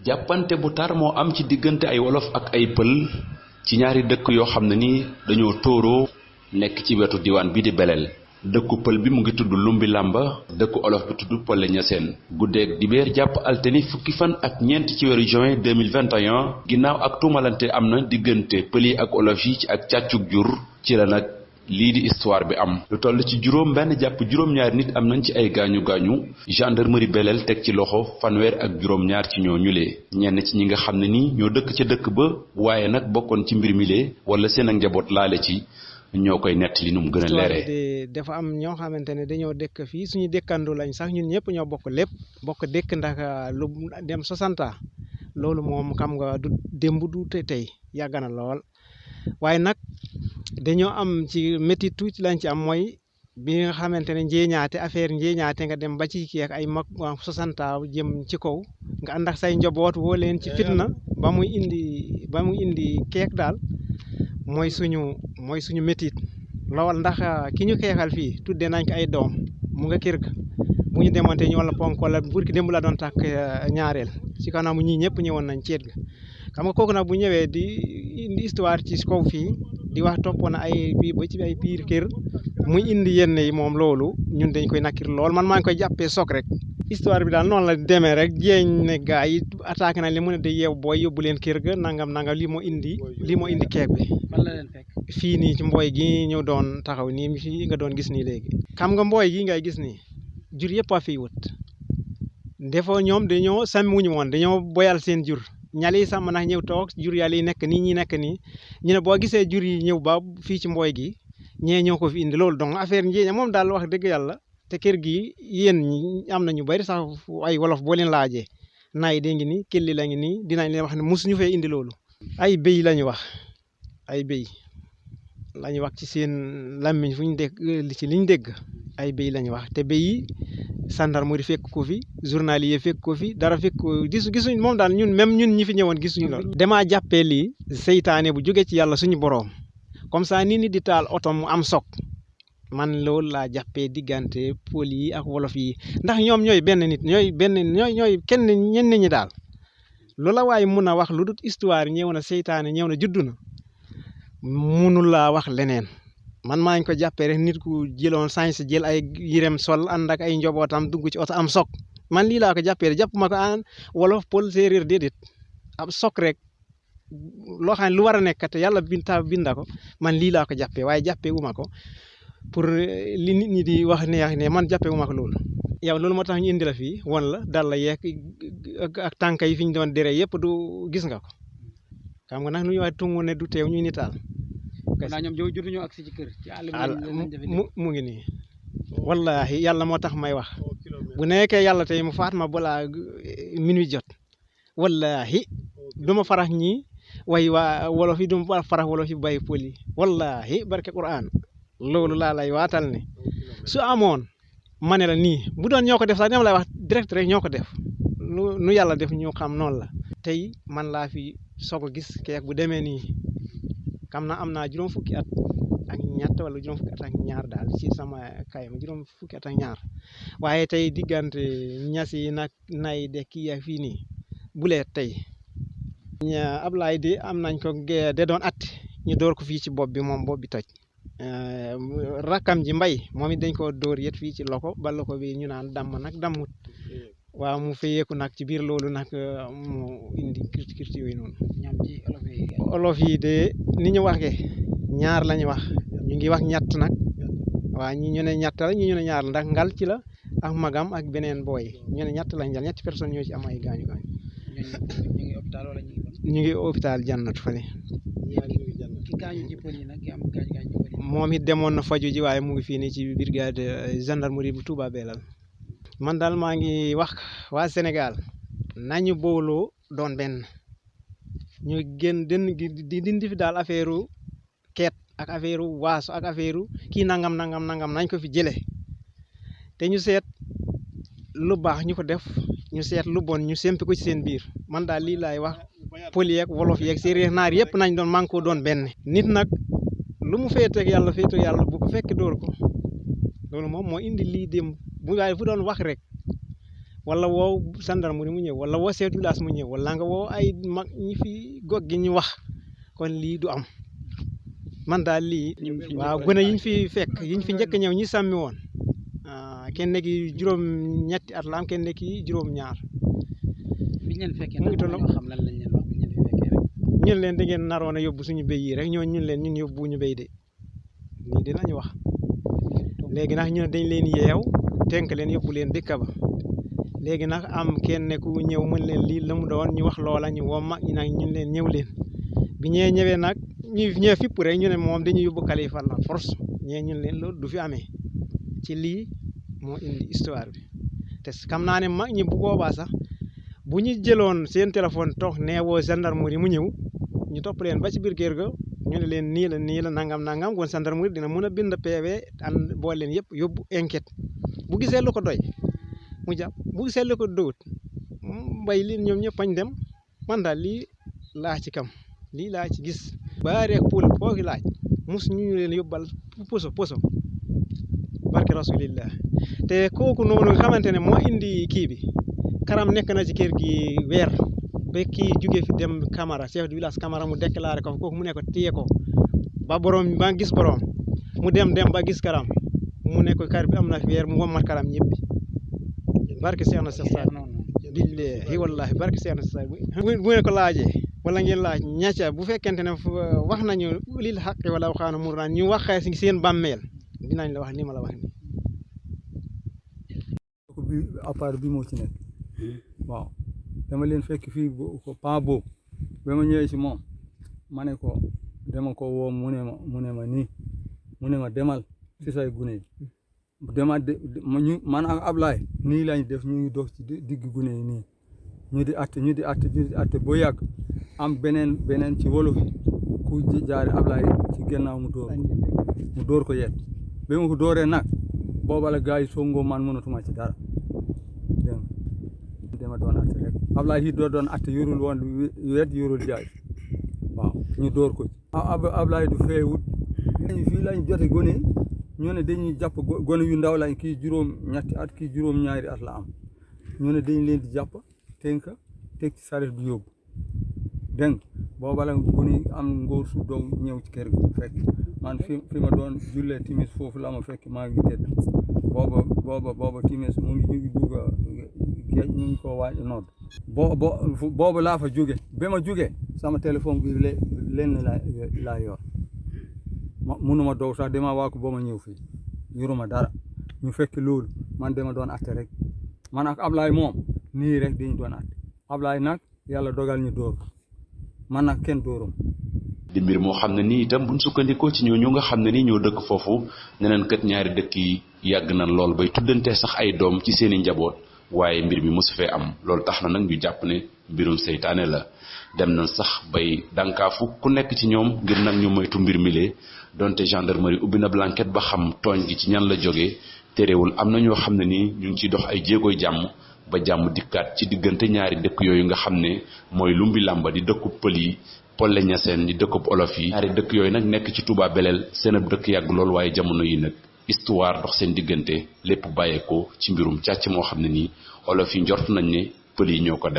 jàppante bu tar moo am ci diggante ay wolof ak ay pël ci ñaari dëkk yoo xam ne ni dañoo tóoroo nekk ci wetu diwaan bi di Belel. dëkku pël bi mu ngi tudd Lumbi Lamba, dëkku olof bi tudd Polle Niassène. guddeeg dibéer jàpp altine fukki fan ak ñeent ci weeru juin 2021 ginnaaw ak tuumalante am na diggante pël yi ak olof yi ci ak càccug jur ci la nag lii di histoire bi am. lu toll ci juróom benn jàpp juróom-ñaari nit am nañ ci ay gaañu-gaañu gendarmerie Belel teg ci loxo fanweer ak juróom-ñaar ci ñoo ñulee ñenn ci ñi nga xam ne ni ñoo dëkk ca dëkk ba waaye nag bokkoon ci mbir mi lee wala seen ak njaboot laale ci ñoo koy nettali nu mu gën a leeree. dafa am ñoo xamante ne dañoo dëkk fii suñu dëkkandu lañ sax ñun ñëpp ñoo bokk lépp bokk dëkk ndax lu dem 60 ans loolu moom xam nga du démb du tey yàgg na lool waaye nag dañoo am ci métti tuuti lañ ci am mooy bi nga xamante ne njéeñaate affaire njéeñaate nga dem ba ci kii ak ay mag 60 ans jëm ci kaw nga ànd ak say njaboot woo leen ci fitna ba muy indi keek daal mooy suñu métit lool ndax ki ñu xeexal fii tuddee nañ ko ay doom mu nga kër ga bu ñu demoonte ñu wala ponk wala burki démb la doon tàkk ñaareel ci kanamu ñii ñëpp ñëwoon nañ ceet ga xam nga kooku nag bu ñëwee di indi histoire ci kaw fii di wax toppoon ay bii ba ci ay biir kër muy indi yenn yi moom loolu ñun dañ koy nakkir lool man maa ngi koy jàppee soog rek histoire bi daal noonu la demee rek jéeñ ne gars yi attaqué nañ li mu ne di yeew booy yóbbu leen kër ga nangam lii moo indi keek bi fan la leen fekk fii nii ci mbooy gi ñu doon taxaw nii fii nga doon gis nii léegi xam nga mbooy gi ngay gis nii jur yëpp a fiy wut defoo ñoom dañoo sàmmuñu woon dañoo boyal seen jur ñali yi sàmm nag ñëw toog jur yàlla yi nekk nii ñi nekk nii ñu ne boo gisee jur yi ñëw ba fii ci mbooy gi ñee ñoo ko fi indi loolu donc affaire njéeña moom daal wax dëgg yàlla te kër gi yéen ñi am na ñu bari sax ay wolof boo leen laajee naay dee ngi nii kelli la ngi nii dinañ leen wax ne mosuñu fee indi loolu ay béy la ñu wax ay béy la ñu wax ci seen làmmiñ fu ñu dégg ci liñ dégg ay béy la ñu wax te béy yi gendarmerie fekk ko fi journalier fekk ko fi dara fekk ko gisuñ moom daal ñun ñi fi ñëwoon gisuñu loolu. damaa jàppee lii seytaane bu jóge ci yàlla suñu boroom comme ça ni di taal oto mu am sok man loolu laa jàppee diggante pël yi ak wolof yi ndax ñoom ñooy benn nit ñooy kenn ñenn ñi daal loola waaye mun a wax lu dul histoire ñëw na seytaane ñëw na juddu na munul laa wax leneen man maa ngi ko jàppee rek nit ku jëloon science jël ay yirem sol ànd ak ay njobootam dugg ci oto am sok man lii laa ko jàppee rek jàpp ma ko an wolof pël séeréer déedéet ab sok rek loo xam ne lu war a nekk te yàlla binda ko man lii laa ko jàppee waaye jàppee wu ma ko pour li nit ñi di wax neex ne man jàppee wu ma ko loolu. yow loolu moo tax ñu indi la fii won la dal la yeeg ak tànk yi fi ñu doon dere yëpp du gis nga ko xam nga nag nu ñuy wax tungu ne du teew ñuy nitaal. naa ñoom jotuñu agsi ci kër ci àll mu ngi nii wallahi yàlla moo tax may wax bu nekkee yàlla tey mu faat ma balaa minuit jot wallahi du ma farax ñii way waa wolof yi du ma farax wolof yi bàyyi pël yi wallahi barke Qur'an loolu laa lay waatal ne su amoon ma ne la nii bu doon ñoo ko def sax dama lay wax direct rek ñoo ko def nu yàlla def ñu xam noonu la tey man laa fi soog a gis keek bu demee nii xam na am naa juróom fukki at ak ñett wala juróom fukki at ak ñaar daal ci sama kayam juróom fukki at ak ñaar waaye tey diggante ñas yi nag nay de kii ak fii nii bu lee tey Ablaye de am nañ ko de doon at ñu door ko fii ci bopp bi moom bopp bi toj rakkam ji mbay moom it dañ ko dóor yet fii ci loko ba loko bi ñu naan damm nag dammut waaw mu fayeeku nag ci biir loolu nag mu indi kirti yooyu noonu. ñoom ci olof yi de ni ñu waxee ñaar la ñu wax ñu ngi wax ñett nag waaw ñi ñu ne ñett la ñi ñu ne ñaar la ndax ngal ci la ak magam ak beneen booy ñu ne ñett lañ jël ñetti personnes ñoo ci am ay gaañu gaañu. ñu ngi hôpital wala ñu ngi hôpital jannatu fële. ki gaañu ci pël yi nag ki am gaañu ci pël yi. moom it demoon na faju ji waaye mu ngi fii nii ci brigade gendarmerie bu Touba Belal. man daal maa ngi wax waa Sénégal nañu booloo doon benn ñu gën di dindi fi daal affaire keet ak affaire waaso ak affaire kii nangam nañ ko fi jëlee te ñu seet lu baax ñu ko def ñu seet lu bon ñu sempi ko ci seen biir man daal lii laay wax pël yeeg wolof yeeg séeréer naar yëpp nañ doon man koo doon benn nit nag lu mu féeteeg yàlla bu ko fekk dóor ko loolu moom moo indi lii dem bu waaye fu doon wax rek wala woo gendarmerie mu ñëw wala woo chef de village mu ñëw wala nga woo ay mag ñi fi gog gi ñu wax kon lii du am man daal lii waaw gone yiñ fi fekk yiñ fi njëkk ñëw ñi sàmmi woon kenn ki juróom-ñetti at la am kenn ki juróom-ñaar biñ leen fekkee mu ngi toll ñoo xam lan lañ leen wax biñ leen fi fekkee rek ñun leen da ngeen naroon a yóbbu suñu béy yi rek ñun leen ñun yóbbu ñu béy de nii dinañu wax léegi nag ñu ne dañ leen yeew tenk leen yóbbu leen dëkk ba léegi nag am kenn ku ñëw mën leen lii la mu doon ñu wax loola ñu woo mag ñi nag ñun leen ñëw leen bi ñëwee nag ñee fipp rek ñu ne moom dañuy yóbbu Kalifa la force ñun leen loolu du fi amee ci lii moo indi histoire bi te xam naa ne mag ñi bu boobaa sax bu ñu jëloon seen téléphone toog nee woo gendarmerie mu ñëw ñu topp leen ba ci biir kër ga ñu ne leen nii la nangam kon gendarmerie dina mën a bind PV ànd boole leen yëpp yóbbu enquête bu gisee lu ko doy mu jàpp bu gisee lu ko doyut mbay lii ñoom ñëpp añ dem man daal lii laa ci kam lii laa ci gis ba rek poul foo ki laaj mus ñu leen yóbbal poso barke rasulillah te kooku noonu nga xamante ne moo indi kii bi karam nekk na ci kër gi weer ba kii jóge fi dem Camara chef de village Camara mu déclaré ko kooku mu ne ko téye ko ba gis borom mu dem ba gis karam mu ne ko kar bi am na fi weer mu wommat karam ñibbi barke Seex na Seex Saar billahi wallahi barke Seex na Seex Saar bu ne ko laajee wala ngeen laaj ñacca bu fekkente ne wax nañu lil xaqi wala waxaana muraan ñu waxee si seen bàmmeel dinañ la wax ni ma la wax ni bi appareil bi moo ci nekk waaw dama leen fekk fii ko pa boobu ba ma ñëwee si moom ma ne ko dama ko woo mu ne ma nii mu ne ma demal si say gune yi dema man ak Ablaye nii lañ def ñu ngi dox ci digg gune yi nii ñu di atte boo yàgg am beneen ci wolof ku jaare Ablaye ci gannaaw mu dóor ko yet ba ma ko dooree nag booba la gars yi songoo man mënatuma ci dara dama doon atte rek Ablaye it doon atte yorul woon wet yorul jaay waaw ñu dóor ko Ablaye du feewut fii lañ jote gone ñu ne dañuy jàpp gone yu ndaw lañ kii juróom-ñetti at kii juróom-ñaari at la am ñu ne dañ leen di jàpp tënk teg ci saret bi yóbbu dégg booba la gone am ngóor su dow ñëw ci kër gi fekk man fi ma doon jullee timis foofu la ma fekk maa ngi tëdd booba timis mu ngi dugg géej ñu ngi ko waaj nodd boobu laa fa jóge ba ma jóge sama téléphone bi lenn laa yor munuma dow sax dama waa ko ba ma ñëw fii yoruma dara ñu fekk loolu man dama doon atte rek man ak Ablaye moom nii rek dañu doon atte Ablaye nag yàlla dogal ñu dóor man nag kenn dóorum di mbir moo xam ne nii itam buñ sukkandikoo ci ñooñu nga xam ne ni ñoo dëkk foofu neneen kat ñaari dëkk yi yàgg nañ lool bay tuddante sax ay doom ci seeni njaboot waaye mbir mi mosu fee am loolu tax na nag ñu jàpp ne mbirum seytaane la dem nañ sax bay dànkaafu ku nekk ci ñoom ngir nag ñu moytu mbir mi lee donte gendarmerie ubbi na blanquette ba xam tooñ gi ci ñan la jógee terewul am na ñoo xam ne nii ñu ngi ciy dox ay jéegooy jàmm ba jàmm dikkaat ci diggante ñaari dëkk yooyu nga xam ne mooy Lumbi Lamba di dëkkub pël yi Polle Ñaseen di dëkkub olof yi ñaari dëkk yooyu nag nekk ci Touba Belel seen ab dëkk yàgg lool waaye jamono yi nag histoire dox seen diggante lépp bàyyeekoo ci mbirum càcc moo xam ne nii olof yi njort nañ ne pël yi ñoo ko def